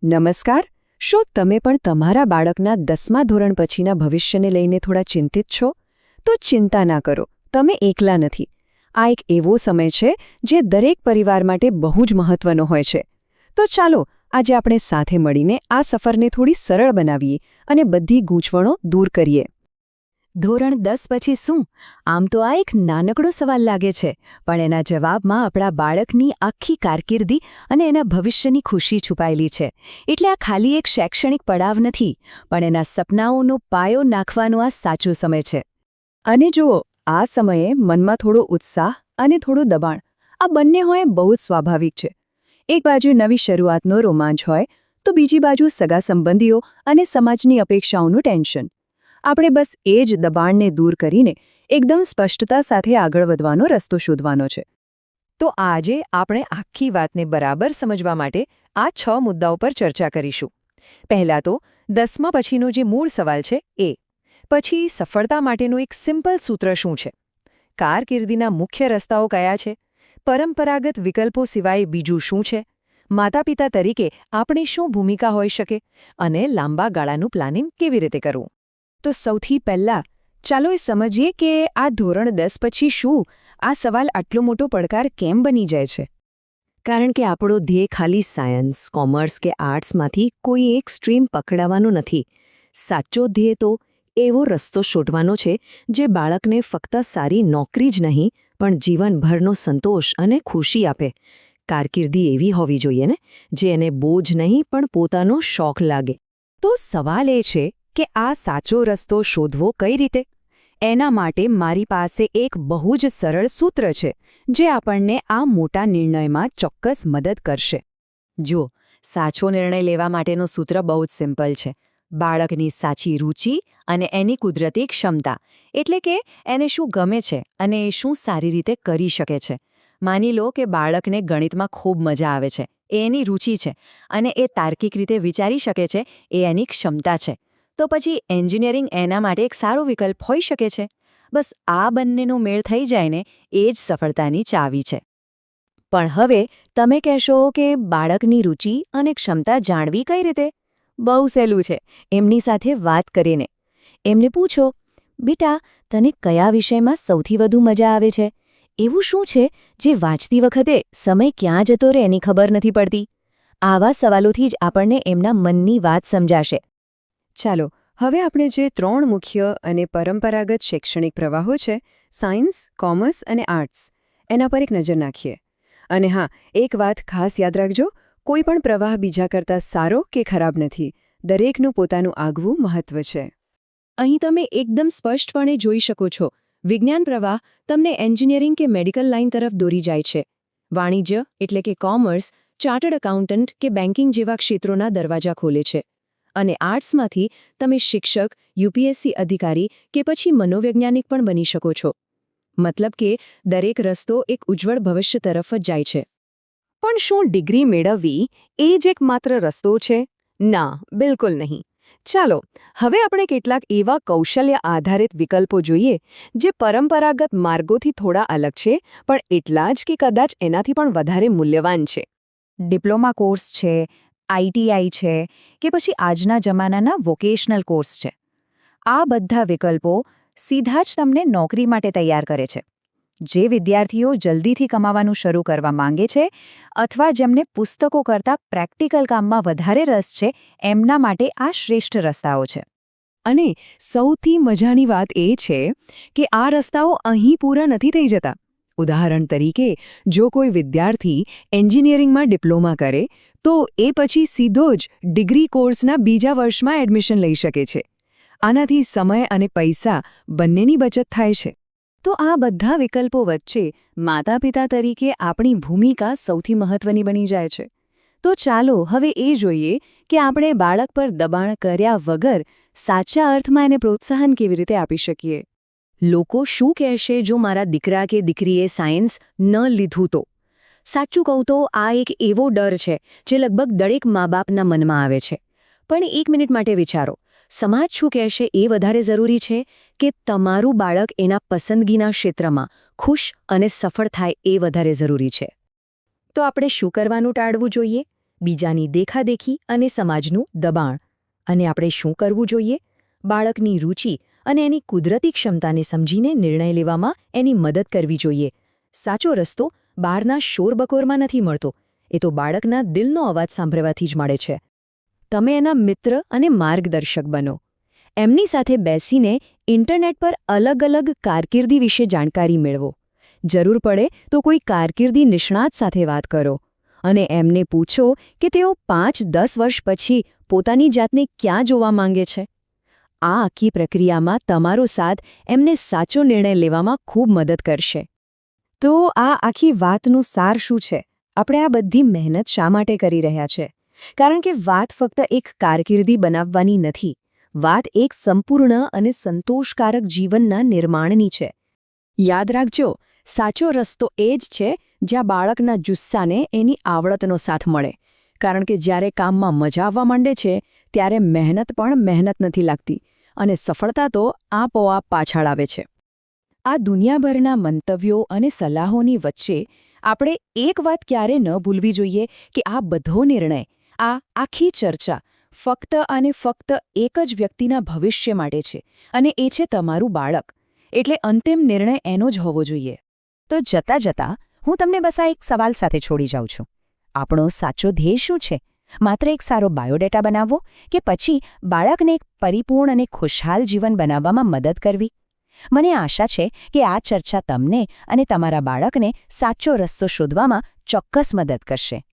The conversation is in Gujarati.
નમસ્કાર. શું તમે પણ તમારા બાળકના 10મા ધોરણ પછીના ભવિષ્યને લઈને થોડા ચિંતિત છો? તો ચિંતા ના કરો, તમે એકલા નથી. આ એક એવો સમય છે જે દરેક પરિવાર માટે બહુ જ મહત્વનો હોય છે. તો ચાલો આજે આપણે સાથે મળીને આ સફરને થોડી સરળ બનાવીએ અને બધી ગૂંચવણો દૂર કરીએ. ધોરણ 10 પછી શું? આમ તો આ એક નાનકડો સવાલ લાગે છે, પણ એના જવાબમાં આપણા બાળકની આખી કારકિર્દી અને એના ભવિષ્યની ખુશી છુપાયેલી છે. એટલે આ ખાલી એક શૈક્ષણિક પડાવ નથી, પણ એના સપનાઓનો પાયો નાખવાનો આ સાચો સમય છે. અને જુઓ, આ સમયે મનમાં થોડો ઉત્સાહ અને થોડું દબાણ આ બંને હોય બહુ જ સ્વાભાવિક છે. એક બાજુ નવી શરૂઆતનો રોમાંચ હોય, તો બીજી બાજુ સગા સંબંધીઓ અને સમાજની અપેક્ષાઓનું ટેન્શન. આપણે બસ એ જ દબાણને દૂર કરીને એકદમ સ્પષ્ટતા સાથે આગળ વધવાનો રસ્તો શોધવાનો છે. તો આજે આપણે આખી વાતને બરાબર સમજવા માટે આ 6 મુદ્દાઓ પર ચર્ચા કરીશું. પહેલાં તો 10મા પછીનો જે મૂળ સવાલ છે એ. પછી સફળતા માટેનું એક સિમ્પલ સૂત્ર શું છે? કારકિર્દીના મુખ્ય રસ્તાઓ કયા છે? પરંપરાગત વિકલ્પો સિવાય બીજું શું છે? માતાપિતા તરીકે આપણી શું ભૂમિકા હોઈ શકે? અને લાંબા ગાળાનું પ્લાનિંગ કેવી રીતે કરવું? તો સૌથી પહેલાં ચાલો એ સમજીએ કે આ ધોરણ 10 પછી શું, આ સવાલ આટલો મોટો પડકાર કેમ બની જાય છે. કારણ કે આપણો ધ્યેય ખાલી સાયન્સ, કોમર્સ કે આર્ટ્સમાંથી કોઈ એક સ્ટ્રીમ પકડાવવાનો નથી. સાચો ધ્યેય તો એવો રસ્તો શોધવાનો છે જે બાળકને ફક્ત સારી નોકરી જ નહીં, પણ જીવનભરનો સંતોષ અને ખુશી આપે. કારકિર્દી એવી હોવી જોઈએ ને, જે એને બોજ નહીં પણ પોતાનો શોખ લાગે. તો સવાલ એ છે કે આ સાચો રસ્તો શોધવો કઈ રીતે? એના માટે મારી પાસે એક બહુ જ સરળ સૂત્ર છે, જે આપણને આ મોટા નિર્ણયમાં ચોક્કસ મદદ કરશે. જુઓ, સાચો નિર્ણય લેવા માટેનું સૂત્ર બહુ જ સિમ્પલ છે. બાળકની સાચી રુચિ અને એની કુદરતી ક્ષમતા, એટલે કે એને શું ગમે છે અને એ શું સારી રીતે કરી શકે છે. માની લો કે બાળકને ગણિતમાં ખૂબ મજા આવે છે, એ એની રુચિ છે, અને એ તાર્કિક રીતે વિચારી શકે છે, એ એની ક્ષમતા છે. તો પછી એન્જિનિયરિંગ એના માટે એક સારો વિકલ્પ હોઈ શકે છે. બસ આ બંનેનો મેળ થઈ જાય ને, એ જ સફળતાની ચાવી છે. પણ હવે તમે કહેશો કે બાળકની રુચિ અને ક્ષમતા જાણવી કઈ રીતે? બહુ સહેલું છે, એમની સાથે વાત કરીને. એમને પૂછો, બેટા, તને કયા વિષયમાં સૌથી વધુ મજા આવે છે? એવું શું છે જે વાંચતી વખતે સમય ક્યાં જતો રહે એની ખબર નથી પડતી? આવા સવાલોથી જ આપણને એમના મનની વાત સમજાશે. ચાલો, હવે આપણે જે 3 મુખ્ય અને પરંપરાગત શૈક્ષણિક પ્રવાહો છે, સાયન્સ, કોમર્સ અને આર્ટ્સ, એના પર એક નજર નાખીએ. અને હા, એક વાત ખાસ યાદ રાખજો, કોઈ પણ પ્રવાહ બીજા કરતાં સારો કે ખરાબ નથી. દરેકનું પોતાનું આગવું મહત્વ છે. અહીં તમે એકદમ સ્પષ્ટપણે જોઈ શકો છો, વિજ્ઞાન પ્રવાહ તમને એન્જિનિયરિંગ કે મેડિકલ લાઇન તરફ દોરી જાય છે. વાણિજ્ય એટલે કે કોમર્સ, ચાર્ટર્ડ એકાઉન્ટન્ટ કે બેન્કિંગ જેવા ક્ષેત્રોના દરવાજા ખોલે છે. અને આર્ટ્સમાંથી તમે શિક્ષક, યુપીએસસી અધિકારી કે પછી મનોવૈજ્ઞાનિક પણ બની શકો છો. મતલબ કે દરેક રસ્તો એક ઉજ્જવળ ભવિષ્ય તરફ જ જાય છે. પણ શું ડિગ્રી મેળવવી એ જ એકમાત્ર રસ્તો છે? ના, બિલકુલ નહીં. ચાલો, હવે આપણે કેટલાક એવા કૌશલ્ય આધારિત વિકલ્પો જોઈએ જે પરંપરાગત માર્ગોથી થોડા અલગ છે, પણ એટલા જ કે કદાચ એનાથી પણ વધારે મૂલ્યવાન છે. ડિપ્લોમા કોર્સ છે, આઈટીઆઈ છે, કે પછી આજના જમાનાના વોકેશનલ કોર્સ છે. આ બધા વિકલ્પો સીધા જ તમને નોકરી માટે તૈયાર કરે છે. જે વિદ્યાર્થીઓ જલ્દીથી કમાવાનું શરૂ કરવા માંગે છે અથવા જેમને પુસ્તકો કરતાં પ્રેક્ટિકલ કામમાં વધારે રસ છે, એમના માટે આ શ્રેષ્ઠ રસ્તાઓ છે. અને સૌથી મજાની વાત એ છે કે આ રસ્તાઓ અહીં પૂરા નથી થઈ જતા. ઉદાહરણ તરીકે, જો કોઈ વિદ્યાર્થી એન્જિનિયરિંગમાં ડિપ્લોમા કરે, તો એ પછી સીધો જ ડિગ્રી કોર્સના બીજા વર્ષમાં એડમિશન લઈ શકે છે. આનાથી સમય અને પૈસા બંનેની બચત થાય છે. તો આ બધા વિકલ્પો વચ્ચે માતાપિતા તરીકે આપણી ભૂમિકા સૌથી મહત્વની બની જાય છે. તો ચાલો હવે એ જોઈએ કે આપણે બાળક પર દબાણ કર્યા વગર સાચા અર્થમાં એને પ્રોત્સાહન કેવી રીતે આપી શકીએ. લોકો શું કહેશે જો મારા દીકરા કે દીકરીએ સાયન્સ ન લીધું તો? સાચું કહું તો આ એક એવો ડર છે જે લગભગ દરેક મા-બાપના મનમાં આવે છે. પણ એક મિનિટ માટે વિચારો, સમાજ શું કહેશે એ વધારે જરૂરી છે કે તમારું બાળક એના પસંદગીના ક્ષેત્રમાં ખુશ અને સફળ થાય એ વધારે જરૂરી છે? તો આપણે શું કરવાનું ટાળવું જોઈએ? બીજાની દેખાદેખી અને સમાજનું દબાણ. અને આપણે શું કરવું જોઈએ? બાળકની રુચિ અને એની કુદરતી ક્ષમતાને સમજીને નિર્ણય લેવામાં એની મદદ કરવી જોઈએ. સાચો રસ્તો બહારના શોરબકોરમાં નથી મળતો, એ તો બાળકના દિલનો અવાજ સાંભળવાથી જ મળે છે. તમે એના મિત્ર અને માર્ગદર્શક બનો. એમની સાથે બેસીને ઇન્ટરનેટ પર અલગ-અલગ કારકિર્દી વિશે જાણકારી મેળવો. જરૂર પડે તો કોઈ કારકિર્દી નિષ્ણાત સાથે વાત કરો અને એમને પૂછો કે તેઓ 5-10 વર્ષ પછી પોતાની જાતને ક્યાં જોવા માંગે છે. આ આખી પ્રક્રિયામાં તમારો સાથ એમને સાચો નિર્ણય લેવામાં ખૂબ મદદ કરશે. તો આ આખી વાતનો સાર શું છે? આપણે આ બધી મહેનત શા માટે કરી રહ્યા છે? કારણ કે વાત ફક્ત એક કારકિર્દી બનાવવાની નથી. વાત એક સંપૂર્ણ અને સંતોષકારક જીવનના નિર્માણની છે. યાદ રાખજો, સાચો રસ્તો એ જ છે જ્યાં બાળકના જુસ્સાને એની આવડતનો સાથ મળે. કારણ કે જ્યારે કામમાં મજા આવવા માંડે છે ત્યારે મહેનત પણ મહેનત નથી લાગતી અને સફળતા તો આપોઆપ પાછળ આવે છે. આ દુનિયાભરના મંતવ્યો અને સલાહોની વચ્ચે આપણે એક વાત ક્યારે ન ભૂલવી જોઈએ કે આ બધો નિર્ણય, આ આખી ચર્ચા ફક્ત અને ફક્ત એક જ વ્યક્તિના ભવિષ્ય માટે છે અને એ છે તમારું બાળક. એટલે અંતિમ નિર્ણય એનો જ હોવો જોઈએ. તો જતાં જતાં હું તમને બસ આ એક સવાલ સાથે છોડી જાઉં છું. આપણો સાચો ધ્યેય શું છે? માત્ર એક સારો બાયોડેટા બનાવવો કે પછી બાળકને એક પરિપૂર્ણ અને ખુશહાલ જીવન બનાવવામાં મદદ કરવી? મને આશા છે કે આ ચર્ચા તમને અને તમારા બાળકને સાચો રસ્તો શોધવામાં ચોક્કસ મદદ કરશે.